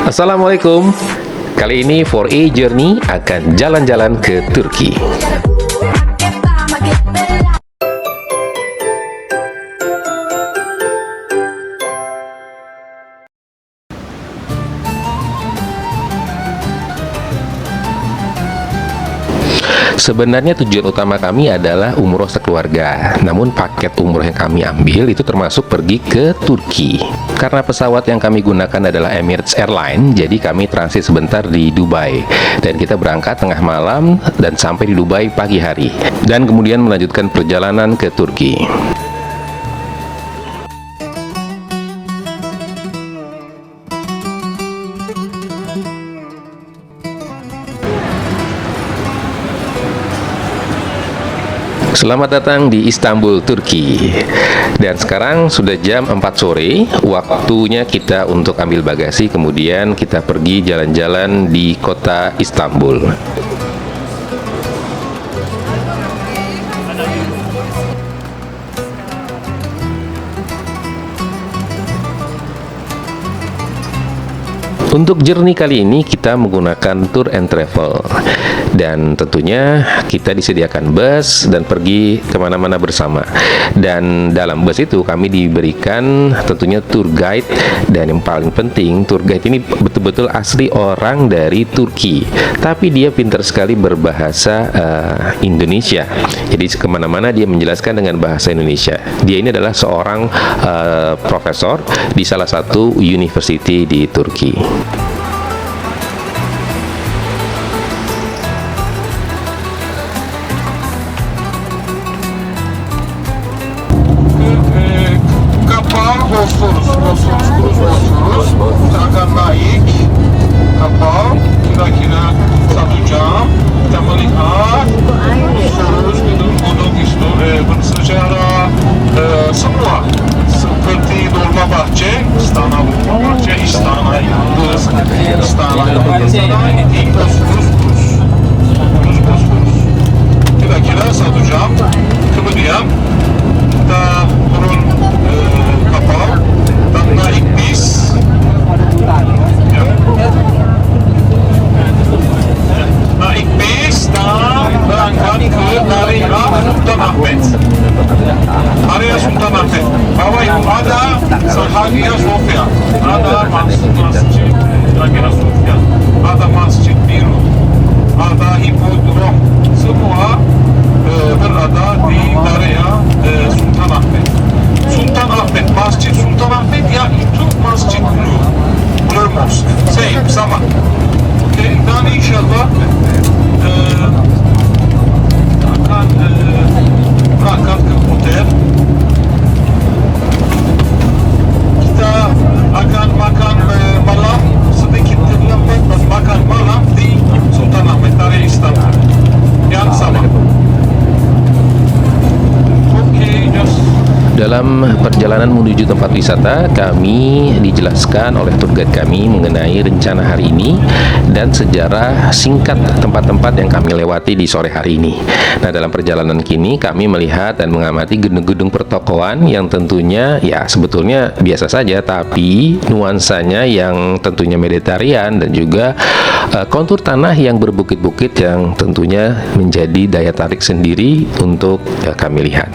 Assalamualaikum. Kali ini 4A Journey akan jalan-jalan ke Turki. Sebenarnya tujuan utama kami adalah umroh sekeluarga. Namun paket umroh yang kami ambil itu termasuk pergi ke Turki. Karena pesawat yang kami gunakan adalah Emirates Airline, jadi kami transit sebentar di Dubai. Dan kita berangkat tengah malam dan sampai di Dubai pagi hari. Dan kemudian melanjutkan perjalanan ke Turki. Selamat datang di Istanbul, Turki. Dan sekarang sudah jam 4 sore, waktunya kita untuk ambil bagasi, kemudian kita pergi jalan-jalan di kota Istanbul. Untuk journey kali ini kita menggunakan tour and travel, dan tentunya kita disediakan bus dan pergi kemana-mana bersama. Dan dalam bus itu kami diberikan tentunya tour guide, dan yang paling penting tour guide ini betul-betul asli orang dari Turki, tapi dia pintar sekali berbahasa Indonesia. Jadi kemana-mana dia menjelaskan dengan bahasa Indonesia. Dia ini adalah seorang profesor di salah satu university di Turki. Kita akan naik kapal kira-kira 1 jam. Kita melihat Bosphorus, gunung-gunung itu bersejarah, semua seperti Dolmabahçe, Istana Dolmabahçe, Istana Yıldız, Istana Yıldız, di Bosphorus, Bosphorus. Kira-kira 1 jam. Kemudian kita turun kapal dan naik bis. Ya. Naik bis dan berangkat ke area Sultanahmet. Area Sultanahmet. Bawah itu ada Hagia Sophia, ada Masjid Hagia Sophia, ada Masjid Biru, ada Hipodrom. Semua berada di area Sultanahmet. Sultanahmet, Masjid Sultanahmet yaitu Masjid Blue Mosque. Same, sama. Okay, dan inşallah akan berangkat ke hotel. Kita akan makan malam sedikit terlambat, dan makan malam di Sultanahmet, area Istanbul yang sama. Okay, just Dalam perjalanan menuju tempat wisata, kami dijelaskan oleh tour guide kami mengenai rencana hari ini dan sejarah singkat tempat-tempat yang kami lewati di sore hari ini. Nah, dalam perjalanan kini kami melihat dan mengamati gedung-gedung pertokoan yang tentunya ya sebetulnya biasa saja, tapi nuansanya yang tentunya Mediterranean dan juga kontur tanah yang berbukit-bukit yang tentunya menjadi daya tarik sendiri untuk kami lihat.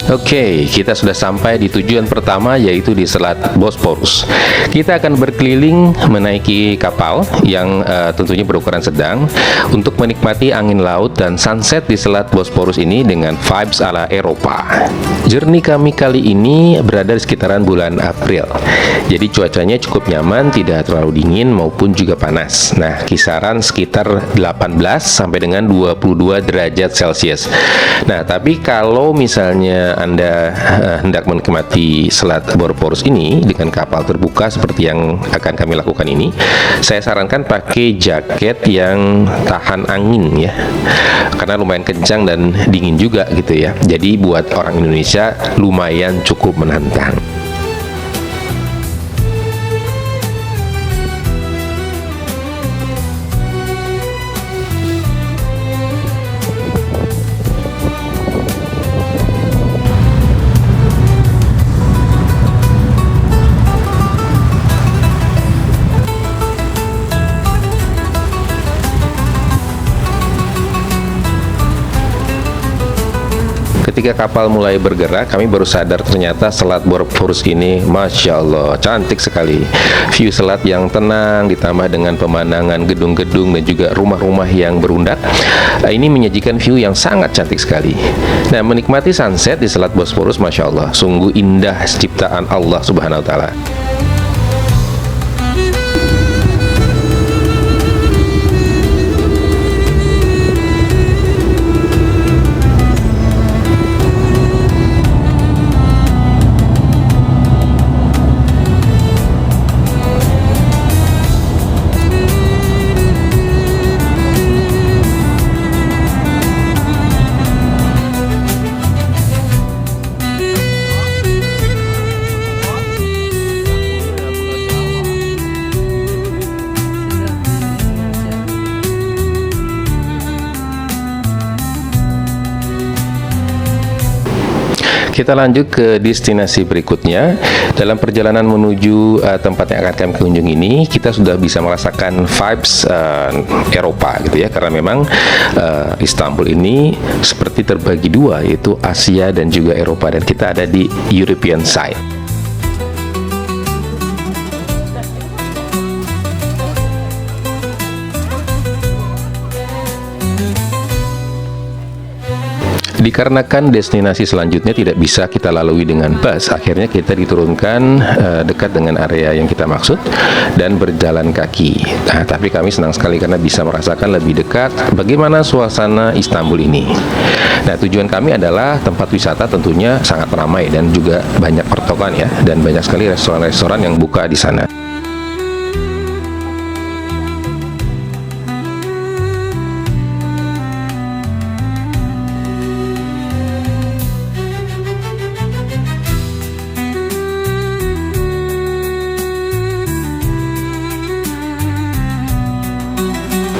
Oke, kita sudah sampai di tujuan pertama, yaitu di Selat Bosporus. Kita akan berkeliling menaiki kapal yang tentunya berukuran sedang untuk menikmati angin laut dan sunset di Selat Bosporus ini dengan vibes ala Eropa. Journey kami kali ini berada di sekitaran bulan April. Jadi cuacanya cukup nyaman, tidak terlalu dingin maupun juga panas. Nah, kisaran sekitar 18 sampai dengan 22 derajat Celcius. Nah, tapi kalau misalnya mana Anda hendak menikmati Selat Bosporus ini dengan kapal terbuka seperti yang akan kami lakukan ini, saya sarankan pakai jaket yang tahan angin ya, karena lumayan kencang dan dingin juga gitu ya. Jadi buat orang Indonesia lumayan cukup menantang. Ketika kapal mulai bergerak, kami baru sadar ternyata Selat Bosporus ini, Masya Allah, cantik sekali. View selat yang tenang ditambah dengan pemandangan gedung-gedung dan juga rumah-rumah yang berundak. Ini menyajikan view yang sangat cantik sekali. Nah, menikmati sunset di Selat Bosporus, Masya Allah, sungguh indah ciptaan Allah Subhanahu Wa Taala. Kita lanjut ke destinasi berikutnya. Dalam perjalanan menuju tempat yang akan kami kunjungi ini, kita sudah bisa merasakan vibes Eropa gitu ya, karena memang Istanbul ini seperti terbagi dua, yaitu Asia dan juga Eropa, dan kita ada di European side. Dikarenakan destinasi selanjutnya tidak bisa kita lalui dengan bus, akhirnya kita diturunkan dekat dengan area yang kita maksud dan berjalan kaki. Nah, tapi kami senang sekali karena bisa merasakan lebih dekat bagaimana suasana Istanbul ini. Nah, tujuan kami adalah tempat wisata tentunya sangat ramai dan juga banyak pertokoan ya, dan banyak sekali restoran-restoran yang buka di sana.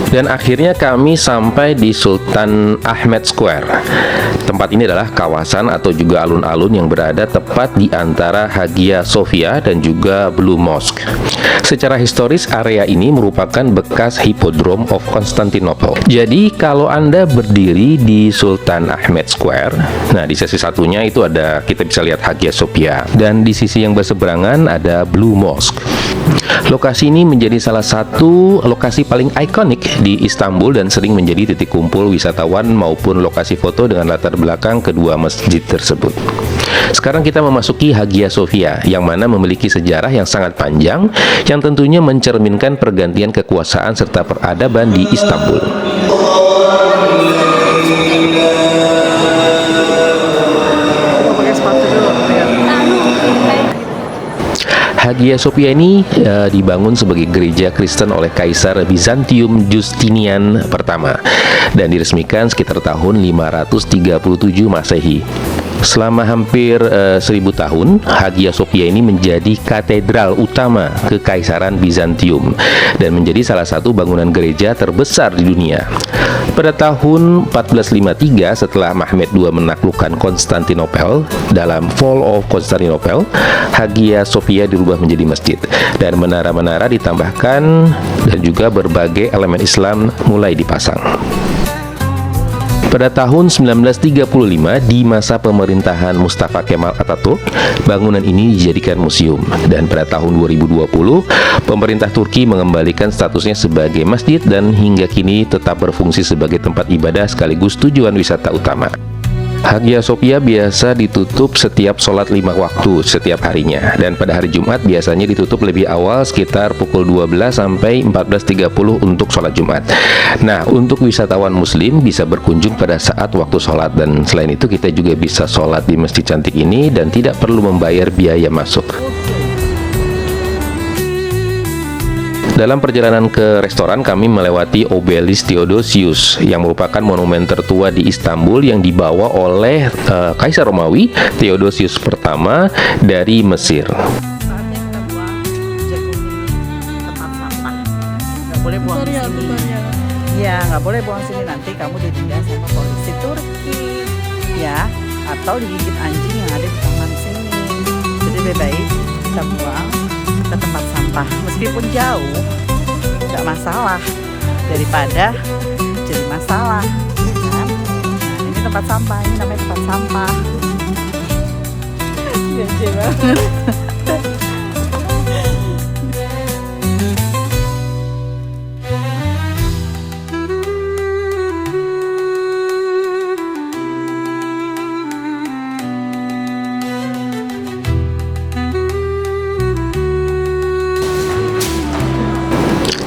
Dan akhirnya kami sampai di Sultan Ahmed Square. Tempat ini adalah kawasan atau juga alun-alun yang berada tepat di antara Hagia Sophia dan juga Blue Mosque. Secara historis, area ini merupakan bekas Hippodrome of Constantinople. Jadi kalau Anda berdiri di Sultan Ahmed Square, nah di sisi satunya itu ada, kita bisa lihat Hagia Sophia, dan di sisi yang berseberangan ada Blue Mosque. Lokasi ini menjadi salah satu lokasi paling ikonik di Istanbul dan sering menjadi titik kumpul wisatawan maupun lokasi foto dengan latar belakang kedua masjid tersebut. Sekarang kita memasuki Hagia Sophia, yang mana memiliki sejarah yang sangat panjang yang tentunya mencerminkan pergantian kekuasaan serta peradaban di Istanbul. Hagia Sophia ini dibangun sebagai gereja Kristen oleh Kaisar Bizantium Justinian pertama dan diresmikan sekitar tahun 537 Masehi. Selama hampir 1000 tahun, Hagia Sophia ini menjadi katedral utama Kekaisaran Bizantium dan menjadi salah satu bangunan gereja terbesar di dunia. Pada tahun 1453, setelah Mehmed II menaklukkan Konstantinopel dalam Fall of Constantinople, Hagia Sophia dirubah menjadi masjid dan menara-menara ditambahkan dan juga berbagai elemen Islam mulai dipasang. Pada tahun 1935, di masa pemerintahan Mustafa Kemal Atatürk, bangunan ini dijadikan museum. Dan pada tahun 2020, pemerintah Turki mengembalikan statusnya sebagai masjid dan hingga kini tetap berfungsi sebagai tempat ibadah sekaligus tujuan wisata utama. Hagia Sophia biasa ditutup setiap sholat 5 waktu setiap harinya, dan pada hari Jumat biasanya ditutup lebih awal sekitar pukul 12 sampai 14.30 untuk sholat Jumat. Nah, untuk wisatawan muslim bisa berkunjung pada saat waktu sholat, dan selain itu kita juga bisa sholat di masjid cantik ini dan tidak perlu membayar biaya masuk. Dalam perjalanan ke restoran, kami melewati Obelisk Theodosius yang merupakan monumen tertua di Istanbul yang dibawa oleh Kaisar Romawi Theodosius pertama dari Mesir. Saatnya kita buang jagung ini tempat sampah. Nggak boleh buang di sini. Iya, nggak boleh buang sini, nanti kamu didenda sama polisi Turki, ya, atau digigit anjing yang ada di taman sini. Jadi lebih baik kita buang ke tempat sampah, meskipun jauh, nggak masalah, daripada jadi masalah, kan? Nah, ini tempat sampah, ini namanya tempat sampah. Gede banget.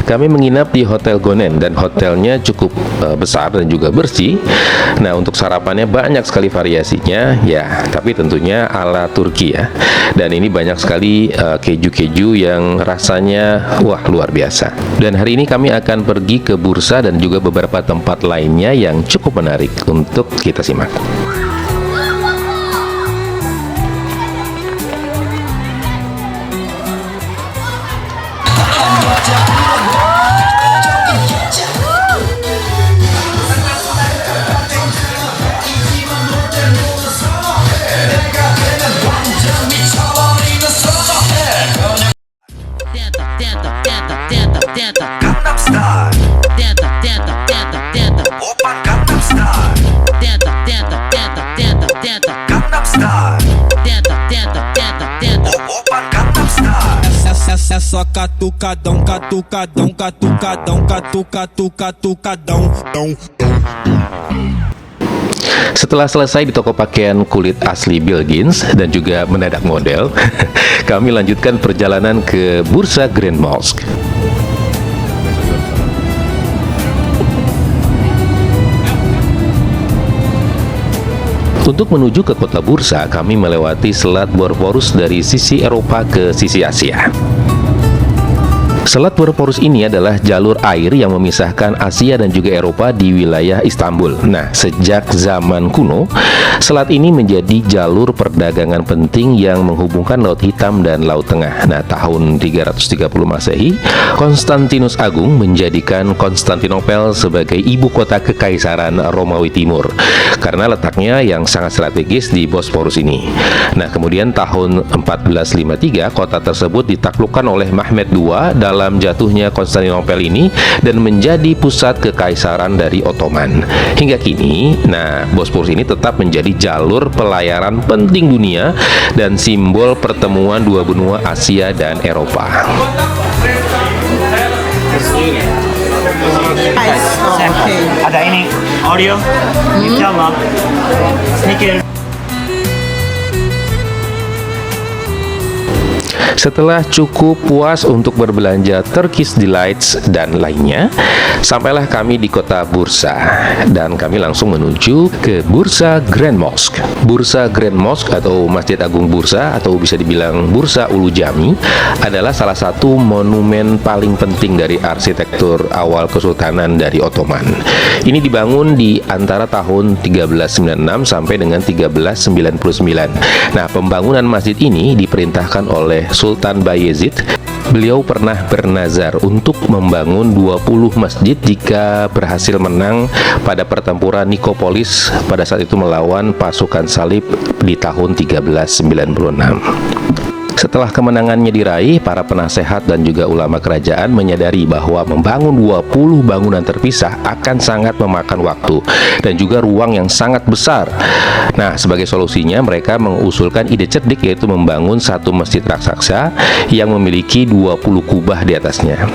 Kami menginap di Hotel Gonen dan hotelnya cukup besar dan juga bersih. Nah, untuk sarapannya banyak sekali variasinya, ya, tapi tentunya ala Turki ya. Dan ini banyak sekali keju-keju yang rasanya wah luar biasa. Dan hari ini kami akan pergi ke bursa dan juga beberapa tempat lainnya yang cukup menarik untuk kita simak. É só catucadão, catucadão, catucadão, catucadão. Setelah selesai di toko pakaian kulit asli Bilgins dan juga mendadak model, kami lanjutkan perjalanan ke Bursa Grand Mosque. Untuk menuju ke kota Bursa, kami melewati Selat Bosporus dari sisi Eropa ke sisi Asia. Selat Bosporus ini adalah jalur air yang memisahkan Asia dan juga Eropa di wilayah Istanbul. Nah, sejak zaman kuno, selat ini menjadi jalur perdagangan penting yang menghubungkan Laut Hitam dan Laut Tengah. Nah, tahun 330 Masehi, Konstantinus Agung menjadikan Konstantinopel sebagai ibu kota Kekaisaran Romawi Timur karena letaknya yang sangat strategis di Bosporus ini. Nah, kemudian tahun 1453, kota tersebut ditaklukkan oleh Mehmed II dalam jatuhnya Konstantinopel ini dan menjadi pusat kekaisaran dari Ottoman. Hingga kini, nah, Bosporus ini tetap menjadi jalur pelayaran penting dunia dan simbol pertemuan dua benua Asia dan Eropa. Ada ini audio, Java, sneaker. Setelah cukup puas untuk berbelanja Turkish Delights dan lainnya, sampailah kami di kota Bursa dan kami langsung menuju ke Bursa Grand Mosque. Bursa Grand Mosque atau Masjid Agung Bursa atau bisa dibilang Bursa Ulu Jami adalah salah satu monumen paling penting dari arsitektur awal Kesultanan dari Ottoman. Ini dibangun di antara tahun 1396 sampai dengan 1399. Nah, pembangunan masjid ini diperintahkan oleh Sultan Bayezid. Beliau pernah bernazar untuk membangun 20 masjid jika berhasil menang pada pertempuran Nikopolis pada saat itu melawan pasukan salib di tahun 1396. Setelah kemenangannya diraih, para penasehat dan juga ulama kerajaan menyadari bahwa membangun 20 bangunan terpisah akan sangat memakan waktu dan juga ruang yang sangat besar. Nah, sebagai solusinya mereka mengusulkan ide cerdik, yaitu membangun satu masjid raksasa yang memiliki 20 kubah di atasnya.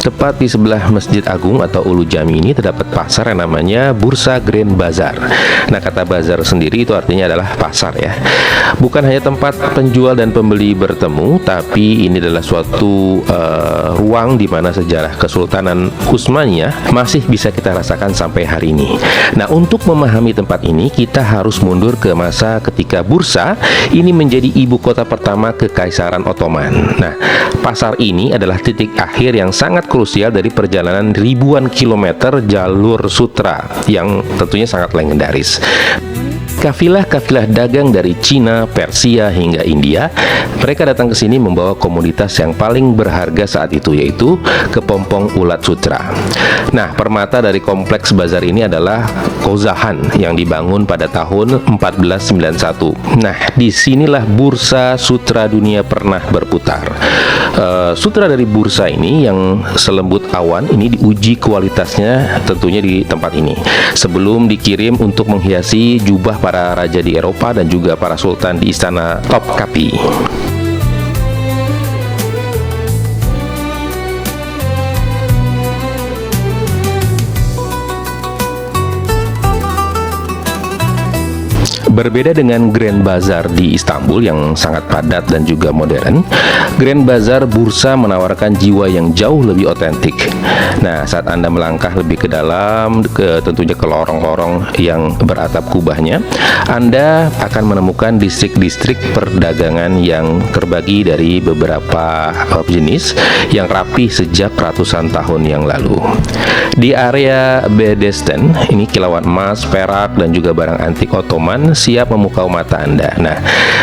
Tepat di sebelah Masjid Agung atau Ulu Jami ini terdapat pasar yang namanya Bursa Grand Bazar. Nah, kata bazar sendiri itu artinya adalah pasar ya. Bukan hanya tempat penjual dan pembeli bertemu, tapi ini adalah suatu ruang di mana sejarah Kesultanan Utsmaniyah masih bisa kita rasakan sampai hari ini. Nah, untuk memahami tempat ini kita harus mundur ke masa ketika Bursa ini menjadi ibu kota pertama Kekaisaran Ottoman. Nah, pasar ini adalah titik akhir yang sangat krusial dari perjalanan ribuan kilometer jalur sutra yang tentunya sangat legendaris. Kafilah-kafilah dagang dari Cina, Persia, hingga India, mereka datang ke sini membawa komoditas yang paling berharga saat itu, yaitu kepompong ulat sutra. Nah, permata dari kompleks bazar ini adalah Kozahan yang dibangun pada tahun 1491. Nah, disinilah bursa sutra dunia pernah berputar. Sutra dari bursa ini yang selembut awan ini diuji kualitasnya tentunya di tempat ini sebelum dikirim untuk menghiasi jubah para raja di Eropa dan juga para sultan di istana Topkapi. Berbeda dengan Grand Bazar di Istanbul yang sangat padat dan juga modern, Grand Bazar Bursa menawarkan jiwa yang jauh lebih otentik. Nah, saat Anda melangkah lebih ke dalam, tentunya ke lorong-lorong yang beratap kubahnya, Anda akan menemukan distrik-distrik perdagangan yang terbagi dari beberapa jenis yang rapi sejak ratusan tahun yang lalu. Di area Bedesten, ini kilauan emas, perak, dan juga barang antik Ottoman siap memukau mata Anda. Nah,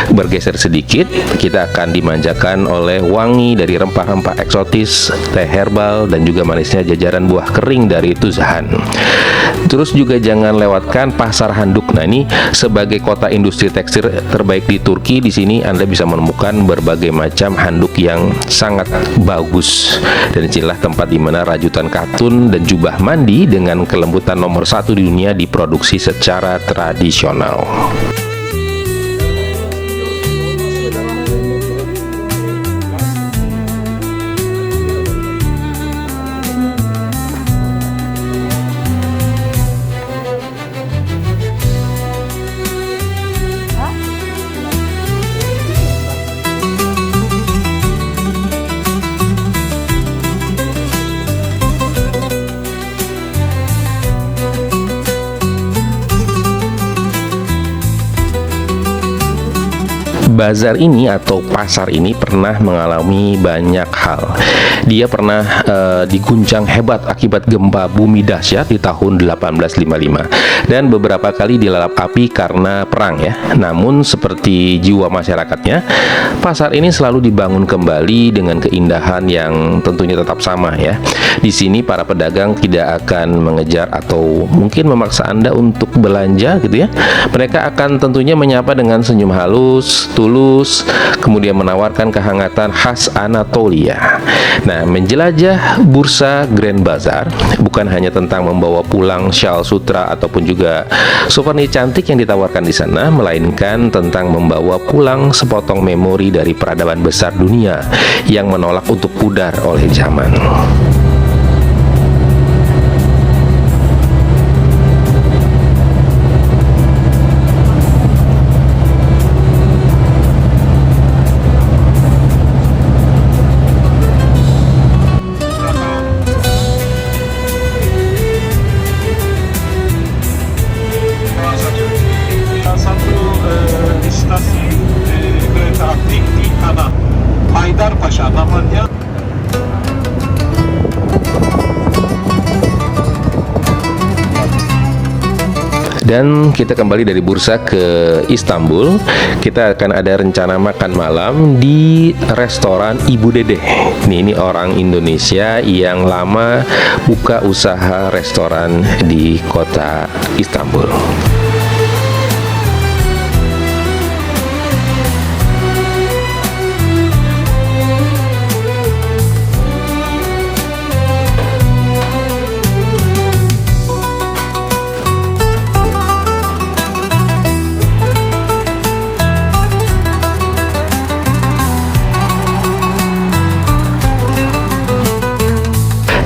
bergeser sedikit, kita akan dimanjakan oleh wangi dari rempah-rempah eksotis, teh herbal, dan juga manisnya jajaran buah kering dari Tuzhan. Terus juga jangan lewatkan pasar handuk. Nah, ini sebagai kota industri tekstil terbaik di Turki, di sini Anda bisa menemukan berbagai macam handuk yang sangat bagus. Dan inilah tempat di mana rajutan katun dan jubah mandi dengan kelembutan nomor 1 di dunia diproduksi secara tradisional. Bazar ini atau pasar ini pernah mengalami banyak hal. Dia pernah diguncang hebat akibat gempa bumi dahsyat di tahun 1855 dan beberapa kali dilalap api karena perang ya. Namun seperti jiwa masyarakatnya, pasar ini selalu dibangun kembali dengan keindahan yang tentunya tetap sama ya. Di sini para pedagang tidak akan mengejar atau mungkin memaksa Anda untuk belanja gitu ya. Mereka akan tentunya menyapa dengan senyum halus, tulus, kemudian menawarkan kehangatan khas Anatolia. Nah, menjelajah bursa Grand Bazar bukan hanya tentang membawa pulang syal sutra ataupun juga souvenir cantik yang ditawarkan di sana, melainkan tentang membawa pulang sepotong memori dari peradaban besar dunia yang menolak untuk pudar oleh zaman. Haydarpaşa namanya. Dan kita kembali dari bursa ke Istanbul. Kita akan ada rencana makan malam di restoran Ibu Dede. Ini orang Indonesia yang lama buka usaha restoran di kota Istanbul.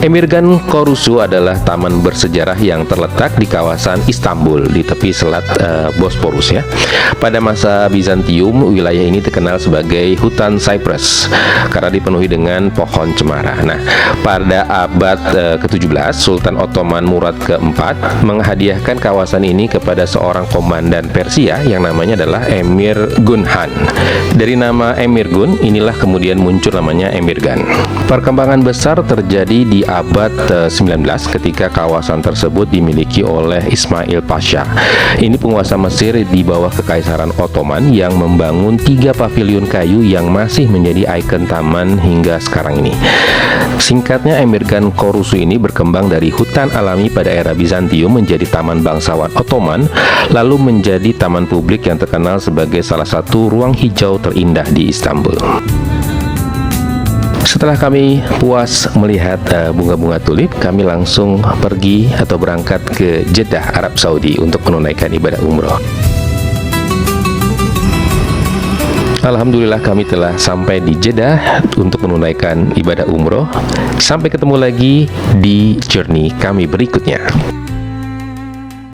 Emirgan Korusu adalah taman bersejarah yang terletak di kawasan Istanbul di tepi selat Bosporus ya. Pada masa Bizantium, wilayah ini terkenal sebagai hutan cypress karena dipenuhi dengan pohon cemara. Nah, pada abad ke-17, Sultan Ottoman Murad keempat menghadiahkan kawasan ini kepada seorang komandan Persia yang namanya adalah Emir Gunhan. Dari nama Emir Gun, inilah kemudian muncul namanya Emirgan. Perkembangan besar terjadi di abad 19 ketika kawasan tersebut dimiliki oleh Ismail Pasha. Ini penguasa Mesir di bawah Kekaisaran Ottoman yang membangun 3 pavilion kayu yang masih menjadi ikon taman hingga sekarang ini. Singkatnya, Emirgan Korusu ini berkembang dari hutan alami pada era Bizantium menjadi taman bangsawan Ottoman, lalu menjadi taman publik yang terkenal sebagai salah satu ruang hijau terindah di Istanbul. Setelah kami puas melihat bunga-bunga tulip, kami langsung pergi atau berangkat ke Jeddah, Arab Saudi untuk menunaikan ibadah umroh. Alhamdulillah kami telah sampai di Jeddah untuk menunaikan ibadah umroh. Sampai ketemu lagi di journey kami berikutnya.